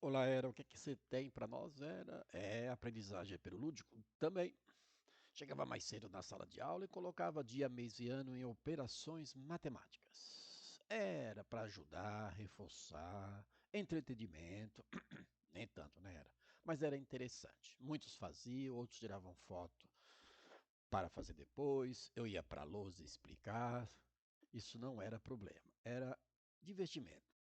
Olá, Era, o que é que você tem para nós, Era? Aprendizagem pelo lúdico? Também. Chegava mais cedo na sala de aula e colocava dia, mês e ano em operações matemáticas. Era para ajudar, reforçar, entretenimento. Nem tanto, né, Era? Mas era interessante. Muitos faziam, outros tiravam foto para fazer depois. Eu ia para a lousa explicar. Isso não era problema, era divertimento.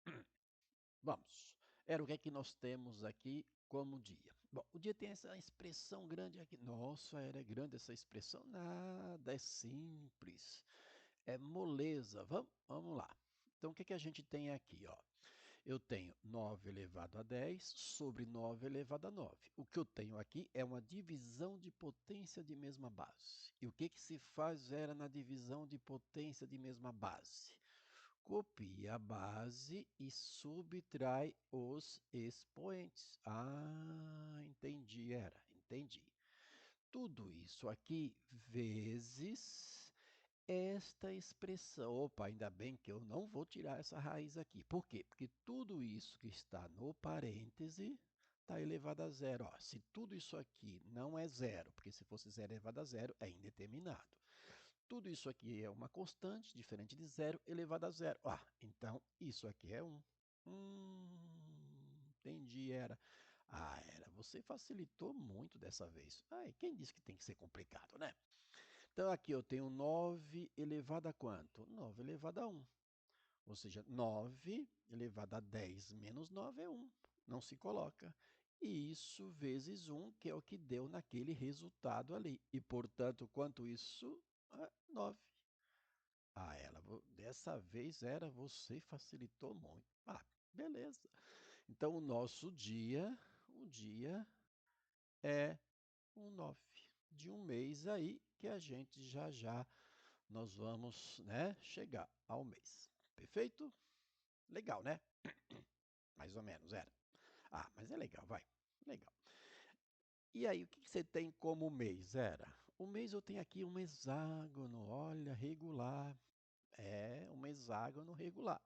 Vamos. Era o que é que nós temos aqui como dia. Bom, o dia tem essa expressão grande aqui. Nossa, era grande essa expressão? Nada, é simples. É moleza. Vamos lá. Então, o que é que a gente tem aqui, ó? Eu tenho 9 elevado a 10 sobre 9 elevado a 9. O que eu tenho aqui é uma divisão de potência de mesma base. E o que que se faz era na divisão de potência de mesma base? Copia a base e subtrai os expoentes. Ah, entendi, entendi. Tudo isso aqui vezes esta expressão. Opa, ainda bem que eu não vou tirar essa raiz aqui. Por quê? Porque tudo isso que está no parêntese está elevado a zero. Ó, se tudo isso aqui não é zero, porque se fosse zero elevado a zero, é indeterminado. Tudo isso aqui é uma constante, diferente de zero, elevado a zero. Ah, então isso aqui é 1. Entendi, Era. Ah, Era, você facilitou muito dessa vez. Ai, quem disse que tem que ser complicado, né? Então aqui eu tenho 9 elevado a quanto? 9 elevado a 1. Ou seja, 9 elevado a 10 menos 9 é 1. Não se coloca. E isso vezes 1, que é o que deu naquele resultado ali. E, portanto, quanto isso? 9. Ah, dessa vez era você facilitou muito. Ah, beleza. Então o dia é um 9 de um mês aí que a gente já já nós vamos, né, chegar ao mês. Perfeito? Legal, né? Mais ou menos, era. Ah, mas é legal, vai. Legal. E aí, o que que você tem como mês, Era? O mês eu tenho aqui um hexágono, olha, regular. É um hexágono regular.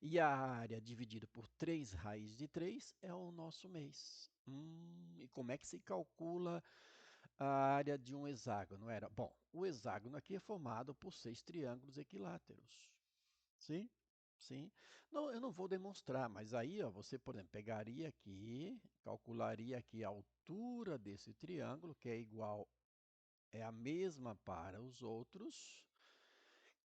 E a área dividida por 3 raiz de 3 é o nosso mês. E como é que se calcula a área de um hexágono? Era, bom, o hexágono aqui é formado por 6 triângulos equiláteros. Sim? Sim. Não, eu não vou demonstrar, mas aí, ó, você, por exemplo, pegaria aqui, calcularia aqui a altura desse triângulo, que é igual, é a mesma para os outros,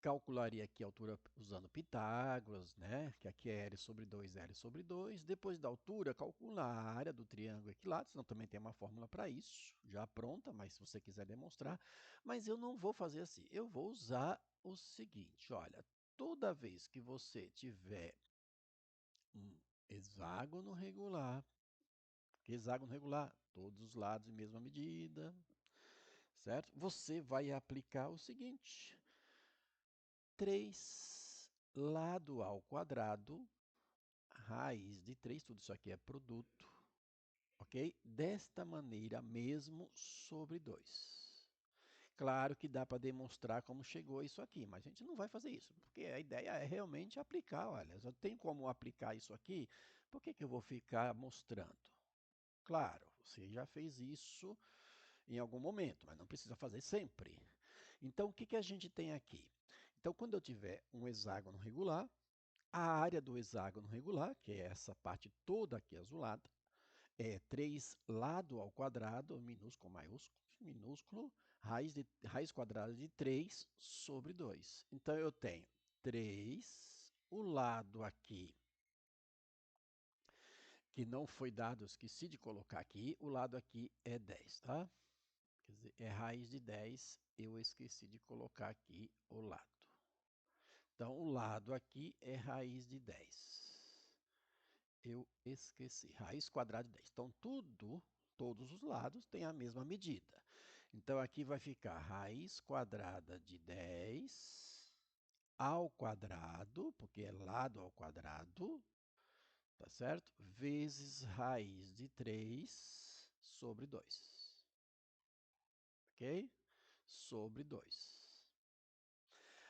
calcularia aqui a altura usando Pitágoras, né? Que aqui é L sobre 2, L sobre 2. Depois da altura, calcula a área do triângulo equilátero, senão também tem uma fórmula para isso, já pronta, mas se você quiser demonstrar. Mas eu não vou fazer assim, eu vou usar o seguinte, olha, toda vez que você tiver um hexágono regular, que hexágono regular, todos os lados em mesma medida, certo? Você vai aplicar o seguinte, 3 lado ao quadrado, raiz de 3, tudo isso aqui é produto, ok? Desta maneira mesmo sobre 2. Claro que dá para demonstrar como chegou isso aqui, mas a gente não vai fazer isso, porque a ideia é realmente aplicar. Olha, eu tenho como aplicar isso aqui, por que que eu vou ficar mostrando? Claro, você já fez isso em algum momento, mas não precisa fazer sempre. Então, o que que a gente tem aqui? Então, quando eu tiver um hexágono regular, a área do hexágono regular, que é essa parte toda aqui azulada, é 3 lado ao quadrado, minúsculo, maiúsculo, minúsculo, raiz quadrada de 3 sobre 2. Então, eu tenho 3, o lado aqui, que não foi dado, eu esqueci de colocar aqui, o lado aqui é 10, tá? Quer dizer, é raiz de 10, eu esqueci de colocar aqui o lado. Então, o lado aqui é raiz de 10. Eu esqueci. Raiz quadrada de 10. Então, todos os lados têm a mesma medida. Então, aqui vai ficar raiz quadrada de 10 ao quadrado, porque é lado ao quadrado, tá certo? Vezes raiz de 3 sobre 2. Ok? Sobre 2.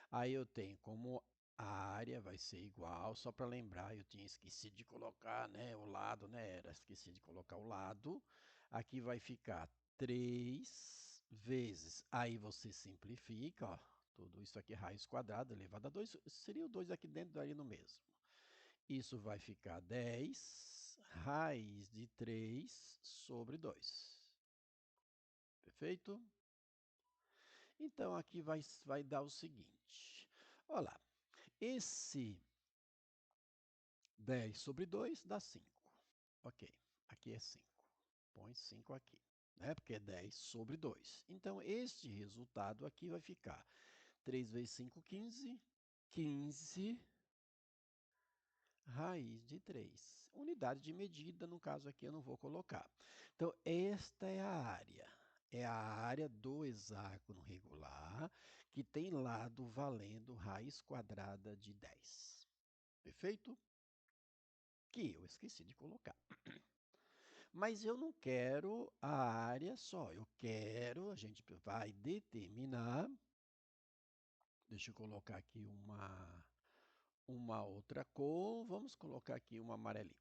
Aí eu tenho como A área vai ser igual, só para lembrar, eu tinha esquecido de colocar, né, o lado, né, esqueci de colocar o lado. Aqui vai ficar 3 vezes, aí você simplifica, ó, tudo isso aqui, raiz quadrada elevado a 2, seria o 2 aqui dentro, daria no mesmo. Isso vai ficar 10 raiz de 3 sobre 2. Perfeito? Então, aqui vai dar o seguinte. Olha lá, esse 10 sobre 2 dá 5. Ok, aqui é 5. Põe 5 aqui, né? Porque é 10 sobre 2. Então, este resultado aqui vai ficar 3 vezes 5, 15. 15 raiz de 3. Unidade de medida, no caso aqui eu não vou colocar. Então, esta é a área. É a área do hexágono regular que tem lado valendo raiz quadrada de 10. Perfeito? Que eu esqueci de colocar. Mas eu não quero a área só, eu quero, a gente vai determinar, deixa eu colocar aqui uma outra cor, vamos colocar aqui uma amarelinha,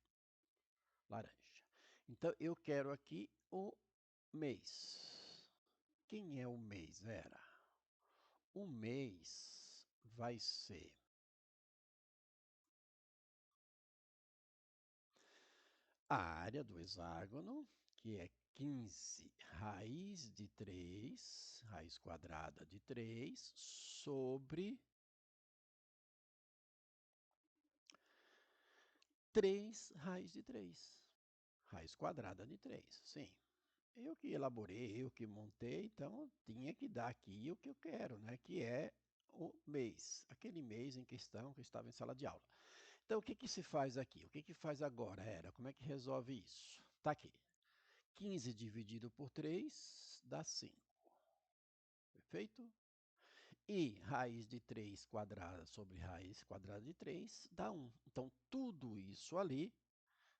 laranja. Então, eu quero aqui o mês. Quem é o mês, Vera? O mês vai ser a área do hexágono, que é 15 raiz de 3, raiz quadrada de 3, sobre 3 raiz de 3. Raiz quadrada de 3, sim. Eu que elaborei, eu que montei, então tinha que dar aqui o que eu quero, né? Que é o mês, aquele mês em questão que eu estava em sala de aula. Então, o que que se faz aqui? O que que faz agora, Era? Como é que resolve isso? Tá aqui. 15 dividido por 3 dá 5. Perfeito? E raiz de 3 quadrada sobre raiz quadrada de 3 dá 1. Então, tudo isso ali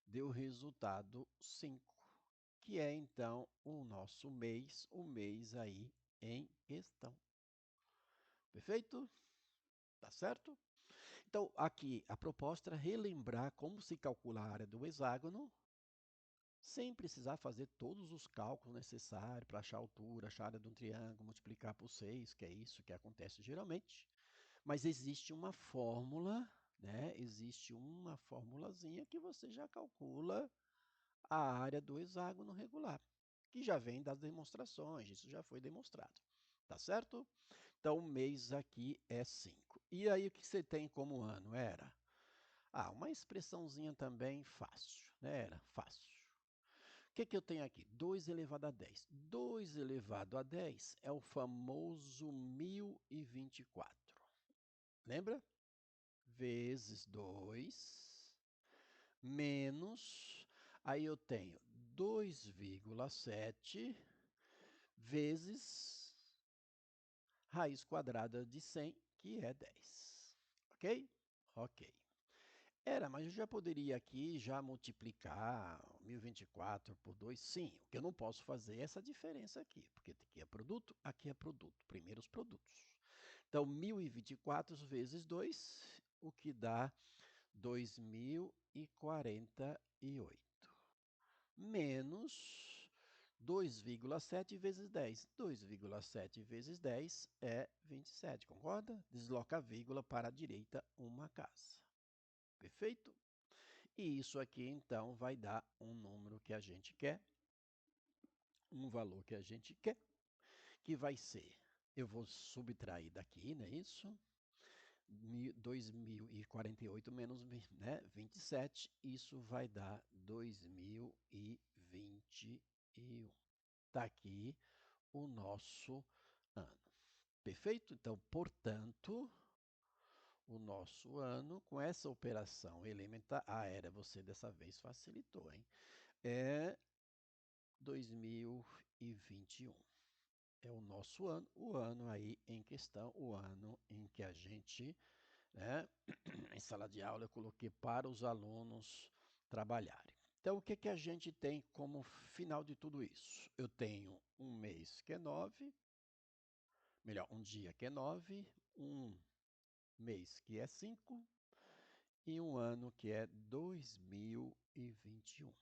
deu resultado 5, que é então o nosso mês, o mês aí em questão. Perfeito? Tá certo? Então, aqui a proposta é relembrar como se calcula a área do hexágono, sem precisar fazer todos os cálculos necessários para achar a altura, achar a área de um triângulo, multiplicar por 6, que é isso que acontece geralmente. Mas existe uma fórmula, né? Existe uma formulazinha que você já calcula a área do hexágono regular, que já vem das demonstrações, isso já foi demonstrado. Tá certo? Então, o mês aqui é 5. E aí, o que você tem como ano? Era? Uma expressãozinha também fácil, né? Era fácil. O que que eu tenho aqui? 2 elevado a 10. 2 elevado a 10 é o famoso 1024. Lembra? Vezes 2 menos, aí eu tenho 2,7 vezes raiz quadrada de 100, que é 10. Ok? Ok. Mas eu já poderia aqui já multiplicar 1024 por 2? Sim, o que eu não posso fazer é essa diferença aqui, porque aqui é produto, primeiros produtos. Então, 1024 vezes 2, o que dá 2048. Menos 2,7 vezes 10. 2,7 vezes 10 é 27, concorda? Desloca a vírgula para a direita uma casa. Perfeito? E isso aqui, então, vai dar um número que a gente quer, um valor que a gente quer, que vai ser, eu vou subtrair daqui, não é isso? 2048 menos, né, 27, isso vai dar 2021. Está aqui o nosso ano. Perfeito? Então, portanto, o nosso ano, com essa operação elementar, você dessa vez facilitou, hein? É 2021. É o nosso ano, o ano aí em questão, o ano em que a gente, né, em sala de aula eu coloquei para os alunos trabalharem. Então, o que que a gente tem como final de tudo isso? Eu tenho um mês que é 9, melhor, um dia que é 9, um mês que é 5 e um ano que é 2021.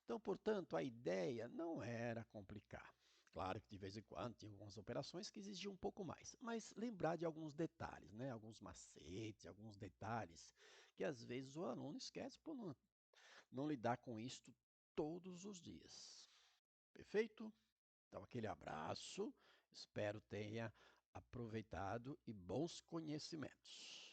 Então, portanto, a ideia não era complicar. Claro que de vez em quando tinha algumas operações que exigiam um pouco mais, mas lembrar de alguns detalhes, né? Alguns macetes, alguns detalhes que às vezes o aluno esquece por não lidar com isto todos os dias. Perfeito? Então, aquele abraço, espero tenha aproveitado e bons conhecimentos.